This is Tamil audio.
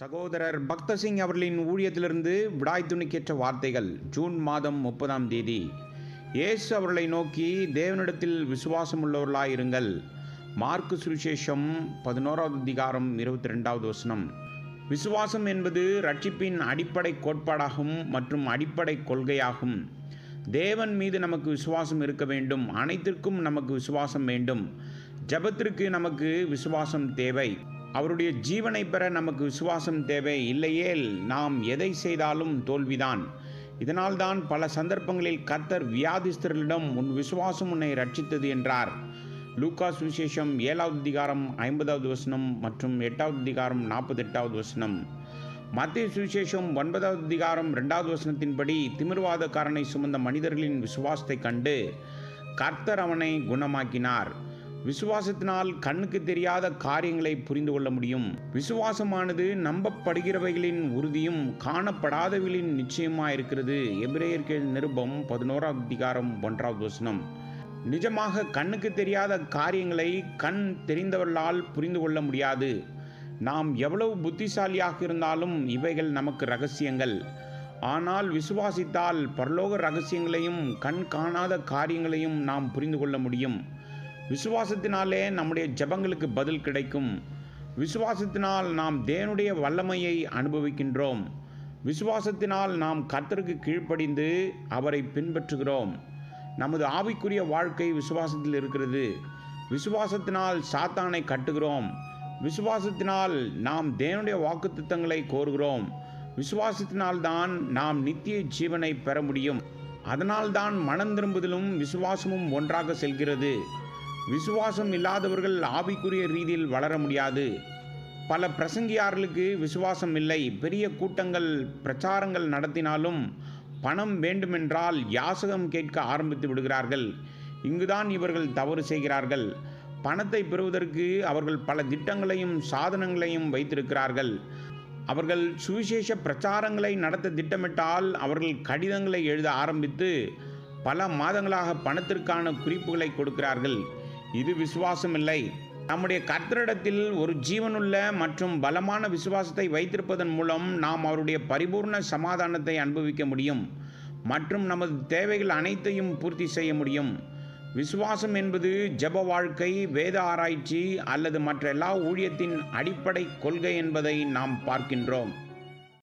சகோதரர் பக்தசிங் அவர்களின் ஊழியத்திலிருந்து விடாய் துணிக்கேற்ற வார்த்தைகள். ஜூன் மாதம் 30ஆம் தேதி. இயேசு அவர்களை நோக்கி, தேவனிடத்தில் விசுவாசமுள்ளவர்களாயிருங்கள். மார்க்கு சுவிசேஷம் 11வது அதிகாரம் 22வது வசனம். விசுவாசம் என்பது ரட்சிப்பின் அடிப்படை கோட்பாடாகும் மற்றும் அடிப்படை கொள்கையாகும். தேவன் மீது நமக்கு விசுவாசம் இருக்க வேண்டும். அனைத்திற்கும் நமக்கு விசுவாசம் வேண்டும். ஜெபத்திற்கு நமக்கு விசுவாசம் தேவை. அவருடைய ஜீவனை பெற நமக்கு விசுவாசம் தேவை. இல்லையேல் நாம் எதை செய்தாலும் தோல்விதான். இதனால்தான் பல சந்தர்ப்பங்களில் கர்த்தர் வியாதிஸ்தர்களிடம், உன் விசுவாசம் உன்னை ரட்சித்தது என்றார். லூக்கா சுவிசேஷம் 7வது அதிகாரம் 50வது வசனம் மற்றும் 8வது அதிகாரம் 48வது வசனம். மத்தேயு சுவிசேஷம் 9வது அதிகாரம் 2வது வசனத்தின்படி, திமிர்வாதக்காரனை சுமந்த மனிதர்களின் விசுவாசத்தை கண்டு கர்த்தர் அவனை குணமாக்கினார். விசுவாசத்தினால் கண்ணுக்கு தெரியாத காரியங்களை புரிந்து கொள்ள முடியும். விசுவாசமானது நம்பப்படுகிறவைகளின் உறுதியும் காணப்படாதவைகளின் நிச்சயமாயிருக்கிறது. எபிரேயருக்கு நிருபம் 11வது அதிகாரம் 1வது வசனம். நிஜமாக கண்ணுக்கு தெரியாத காரியங்களை கண் தெரிந்தவர்களால் புரிந்து கொள்ள முடியாது. நாம் எவ்வளவு புத்திசாலியாக இருந்தாலும் இவைகள் நமக்கு ரகசியங்கள். ஆனால் விசுவாசித்தால் பரலோக ரகசியங்களையும் கண் காணாத காரியங்களையும் நாம் புரிந்து கொள்ள முடியும். விசுவாசத்தினாலே நம்முடைய ஜெபங்களுக்கு பதில் கிடைக்கும். விசுவாசத்தினால் நாம் தேவனுடைய வல்லமையை அனுபவிக்கின்றோம். விசுவாசத்தினால் நாம் கர்த்தருக்கு கீழ்ப்படிந்து அவரை பின்பற்றுகிறோம். நமது ஆவிக்குரிய வாழ்க்கை விசுவாசத்தில் இருக்கிறது. விசுவாசத்தினால் சாத்தானை கட்டுகிறோம். விசுவாசத்தினால் நாம் தேவனுடைய வாக்குத்தத்தங்களை கோருகிறோம். விசுவாசத்தினால்தான் நாம் நித்திய ஜீவனை பெற முடியும். அதனால்தான் மனம் திரும்புதலும் விசுவாசமும் ஒன்றாக செல்கிறது. விசுவாசம் இல்லாதவர்கள் ஆவிக்குரிய ரீதியில் வளர முடியாது. பல பிரசங்கியார்களுக்கு விசுவாசம் இல்லை. பெரிய கூட்டங்கள் பிரச்சாரங்கள் நடத்தினாலும் பணம் வேண்டுமென்றால் யாசகம் கேட்க ஆரம்பித்து விடுகிறார்கள். இங்குதான் இவர்கள் தவறு செய்கிறார்கள். பணத்தை பெறுவதற்கு அவர்கள் பல திட்டங்களையும் சாதனங்களையும் வைத்திருக்கிறார்கள். அவர்கள் சுவிசேஷ பிரச்சாரங்களை நடத்த திட்டமிட்டால் அவர்கள் கடிதங்களை எழுத ஆரம்பித்து பல மாதங்களாக பணத்திற்கான குறிப்புகளை கொடுக்கிறார்கள். இது விசுவாசம் இல்லை. நம்முடைய கர்த்தரிடத்தில் ஒரு ஜீவனுள்ள மற்றும் பலமான விசுவாசத்தை வைத்திருப்பதன் மூலம் நாம் அவருடைய பரிபூர்ண சமாதானத்தை அனுபவிக்க முடியும் மற்றும் நமது தேவைகள் அனைத்தையும் பூர்த்தி செய்ய முடியும். விசுவாசம் என்பது ஜெப வாழ்க்கை, வேத ஆராய்ச்சி அல்லது மற்ற எல்லா ஊழியத்தின் அடிப்படை கொள்கை என்பதை நாம் பார்க்கின்றோம்.